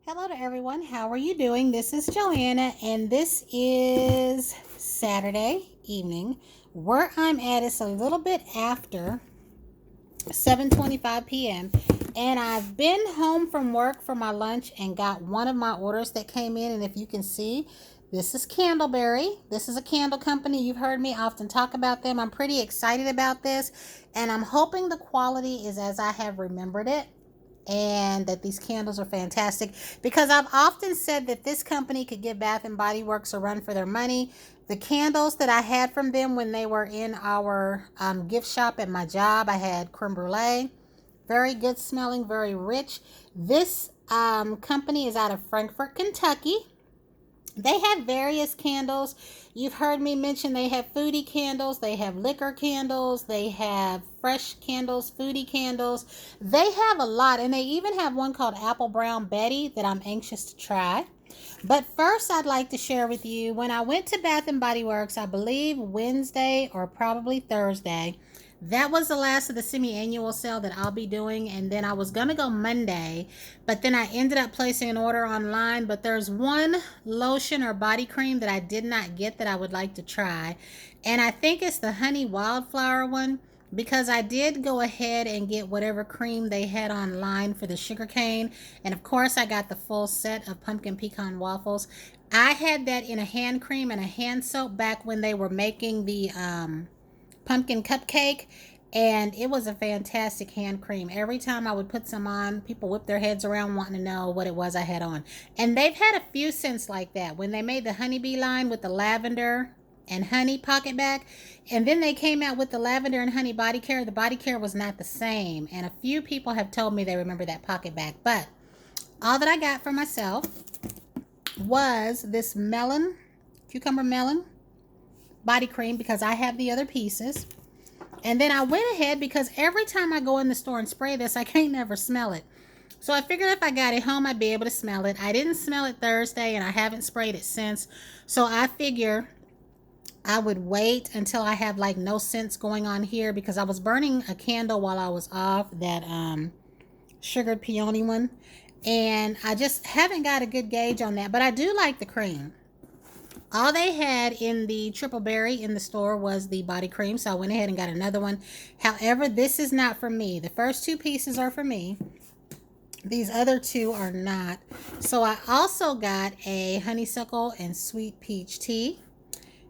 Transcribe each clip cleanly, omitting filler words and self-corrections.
Hello to everyone. How are you doing? This is Joanna, and this is Saturday evening. Where I'm at is a little bit after 7:25 p.m. and I've been home from work for my lunch and got one of my orders that came in. And if you can see, this is Candleberry. This is a candle company. You've heard me often talk about them. I'm pretty excited about this, and I'm hoping the quality is as I have remembered it, and that these candles are fantastic, because I've often said that this company could give Bath and Body Works a run for their money. The candles that I had from them when they were in our gift shop at my job, I had creme brulee, very good smelling, very rich. This company is out of Frankfort, Kentucky. They have various candles. You've heard me mention they have foodie candles, they have liquor candles, they have fresh candles, foodie candles. They have a lot, and they even have one called Apple Brown Betty that I'm anxious to try. But first, I'd like to share with you, when I went to Bath and Body Works, I believe Wednesday or probably Thursday, that was the last of the semi-annual sale that I'll be doing. And then I was going to go Monday, but then I ended up placing an order online. But there's one lotion or body cream that I did not get that I would like to try. And I think it's the Honey Wildflower one, because I did go ahead and get whatever cream they had online for the sugar cane. And of course, I got the full set of pumpkin pecan waffles. I had that in a hand cream and a hand soap back when they were making the pumpkin cupcake, and it was a fantastic hand cream. Every time I would put some on, people whip their heads around wanting to know what it was I had on. And they've had a few scents like that. When they made the honeybee line with the lavender and honey pocket bag, and then they came out with the lavender and honey body care, the body care was not the same. And a few people have told me they remember that pocket bag. But all that I got for myself was this cucumber melon body cream, because I have the other pieces. And then I went ahead, because every time I go in the store and spray this, I can't never smell it. So I figured if I got it home, I'd be able to smell it. I didn't smell it Thursday, and I haven't sprayed it since. So I figure I would wait until I have like no scents going on here, because I was burning a candle while I was off, that sugared peony one. And I just haven't got a good gauge on that. But I do like the cream. All they had in the triple berry in the store was the body cream, so I went ahead and got another one. However, this is not for me. The first two pieces are for me. These other two are not. So I also got a honeysuckle and sweet peach tea.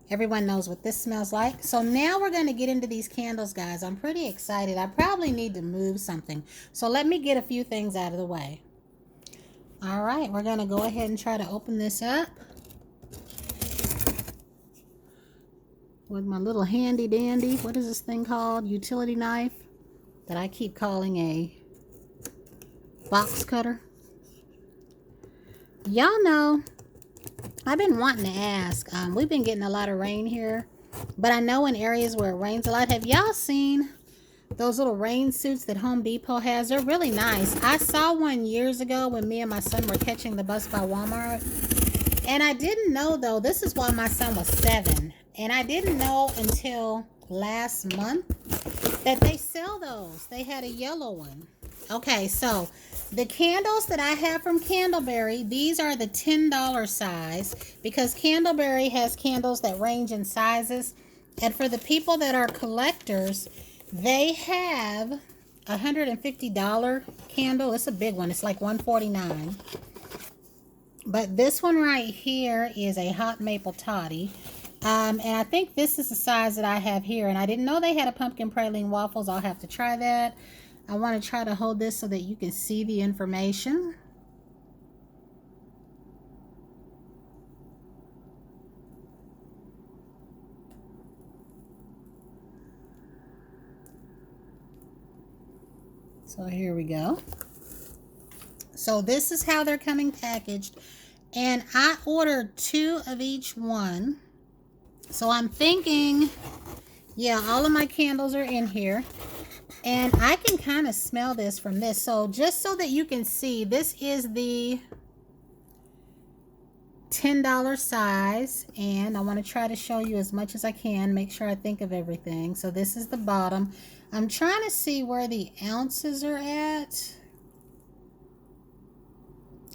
Everyone knows what this smells like. So now we're going to get into these candles, guys. I'm pretty excited. I probably need to move something. So let me get a few things out of the way. All right, we're going to go ahead and try to open this up with my little handy dandy, what is this thing called? Utility knife that I keep calling a box cutter. Y'all know, I've been wanting to ask. We've been getting a lot of rain here, but I know in areas where it rains a lot, have y'all seen those little rain suits that Home Depot has? They're really nice. I saw one years ago when me and my son were catching the bus by Walmart. And I didn't know, though, this is why my son was 7. And I didn't know until last month that they sell those. They had a yellow one. Okay, so the candles that I have from Candleberry, these are the $10 size, because Candleberry has candles that range in sizes. And for the people that are collectors, they have a $150 candle. It's a big one. It's like $149. But this one right here is a hot maple toddy. And I think this is the size that I have here. And I didn't know they had a pumpkin praline waffles. I'll have to try that. I want to try to hold this so that you can see the information. So here we go. So this is how they're coming packaged. And I ordered 2 of each one. So I'm thinking, yeah, all of my candles are in here. And I can kind of smell this from this. So just so that you can see, this is the $10 size. And I want to try to show you as much as I can. Make sure I think of everything. So this is the bottom. I'm trying to see where the ounces are at,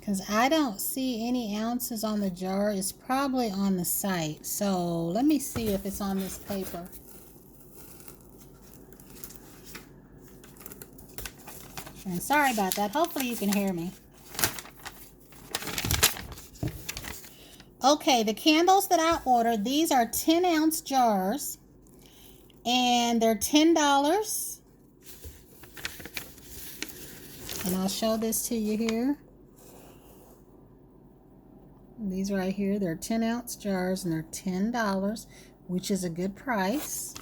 because I don't see any ounces on the jar. It's probably on the site. So let me see if it's on this paper. And sorry about that. Hopefully you can hear me. Okay, the candles that I ordered, these are 10-ounce jars. And they're $10. And I'll show this to you here. These right here, they're 10-ounce jars and they're $10, which is a good price.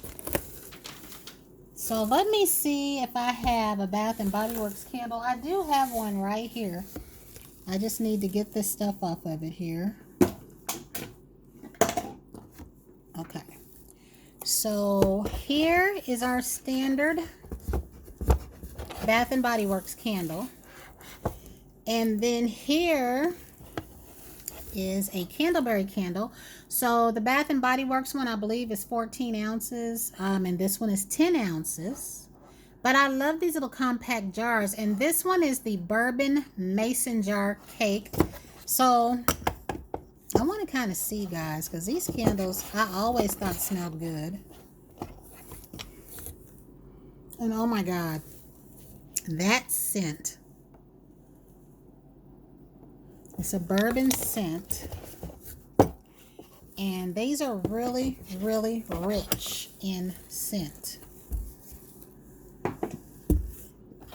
So let me see if I have a Bath and Body Works candle. I do have one right here. I just need to get this stuff off of it here. Okay. So here is our standard Bath and Body Works candle. And then here is a Candleberry candle. So the Bath and Body Works one, I believe, is 14 ounces. And this one is 10 ounces. But I love these little compact jars. And this one is the bourbon mason jar cake. So I want to kind of see, guys, because these candles I always thought smelled good. And oh my God, that scent. It's a bourbon scent. And these are really, really rich in scent.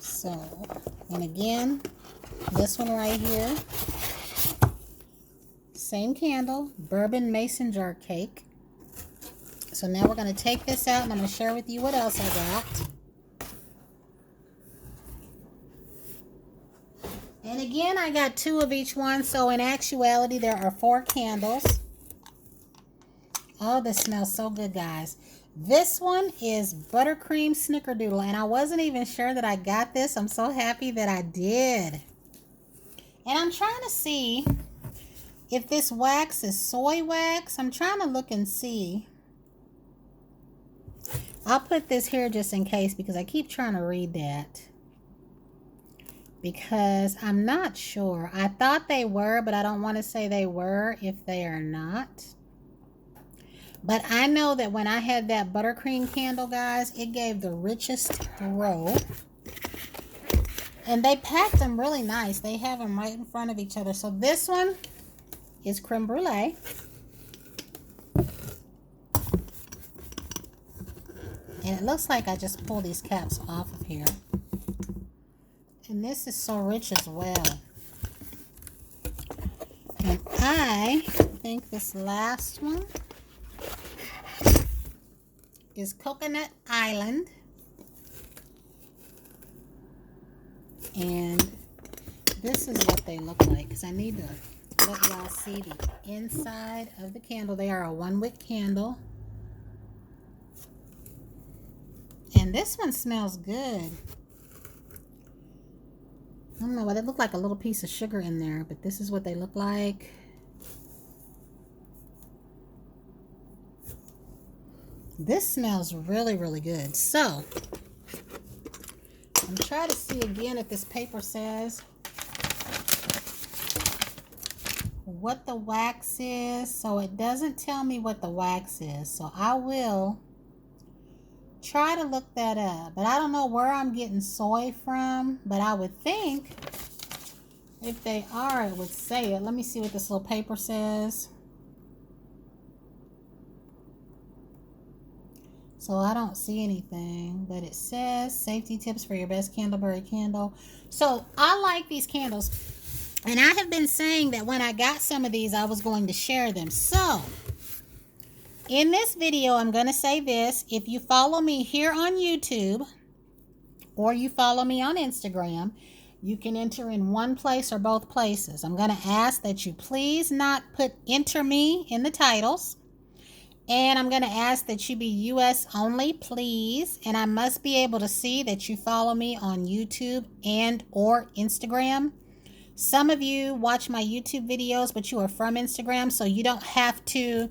So, and again, this one right here, same candle, bourbon mason jar cake. So now we're going to take this out and I'm going to share with you what else I got. And again, I got 2 of each one. So in actuality, there are 4 candles. Oh, this smells so good, guys. This one is buttercream snickerdoodle. And I wasn't even sure that I got this. I'm so happy that I did. And I'm trying to see if this wax is soy wax. I'm trying to look and see. I'll put this here just in case because I keep trying to read that. Because I'm not sure. I thought they were, but I don't want to say they were if they are not. But I know that when I had that buttercream candle, guys, it gave the richest throw. And they packed them really nice. They have them right in front of each other. So this one is creme brulee. And it looks like I just pulled these caps off of here. And this is so rich as well. And I think this last one is Coconut Island. And this is what they look like, because I need to let y'all see the inside of the candle. They are a 1-wick candle. And this one smells good. I don't know, but they look like a little piece of sugar in there, but this is what they look like. This smells really, really good. So, I'm trying to see again if this paper says what the wax is. So it doesn't tell me what the wax is. So I will try to look that up. But I don't know where I'm getting soy from. But I would think if they are, it would say it. Let me see what this little paper says. So I don't see anything, but it says safety tips for your best Candleberry candle. So I like these candles, and I have been saying that when I got some of these, I was going to share them. So in this video, I'm going to say this. If you follow me here on YouTube or you follow me on Instagram, you can enter in one place or both places. I'm going to ask that you please not put enter me in the titles. And I'm going to ask that you be US only, please. And I must be able to see that you follow me on YouTube and or Instagram. Some of you watch my YouTube videos, but you are from Instagram, so you don't have to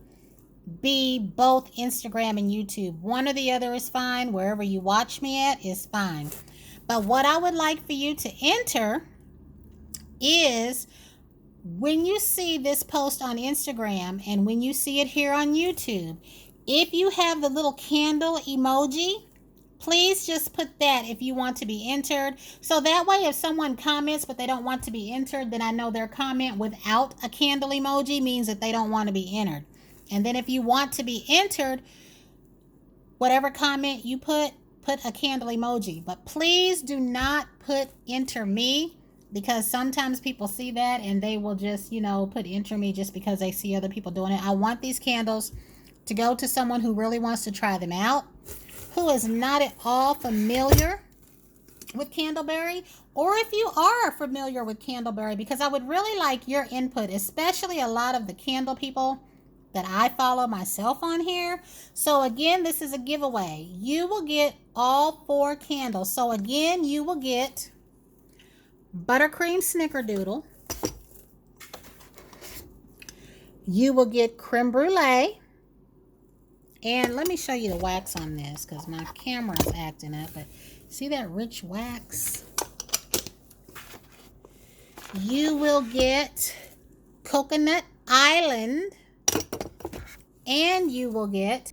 be both Instagram and YouTube. One or the other is fine. Wherever you watch me at is fine. But what I would like for you to enter is when you see this post on Instagram and when you see it here on YouTube, if you have the little candle emoji, please just put that if you want to be entered. So that way, if someone comments but they don't want to be entered, then I know their comment without a candle emoji means that they don't want to be entered. And then if you want to be entered, whatever comment you put a candle emoji. But please do not put enter me, because sometimes people see that and they will just, put enter me just because they see other people doing it. I want these candles to go to someone who really wants to try them out, who is not at all familiar with Candleberry, or if you are familiar with Candleberry, because I would really like your input, especially a lot of the candle people that I follow myself on here. So again, this is a giveaway. You will get all 4 candles. So again, you will get buttercream snickerdoodle. You will get creme brulee. And let me show you the wax on this because my camera is acting up. But see that rich wax? You will get Coconut Island. And you will get,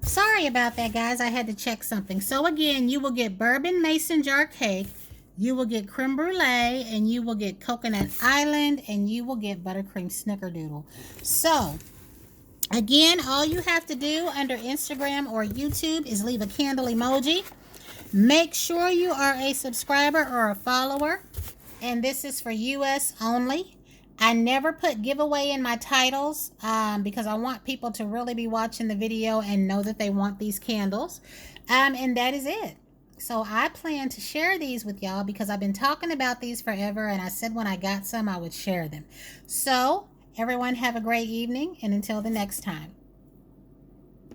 sorry about that, guys, I had to check something. So again, you will get bourbon mason jar cake. You will get creme brulee. And you will get Coconut Island. And you will get buttercream snickerdoodle. So again, all you have to do under Instagram or YouTube is leave a candle emoji. Make sure you are a subscriber or a follower. And this is for US only. I never put giveaway in my titles because I want people to really be watching the video and know that they want these candles. And that is it. So I plan to share these with y'all because I've been talking about these forever. And I said when I got some, I would share them. So everyone have a great evening. And until the next time.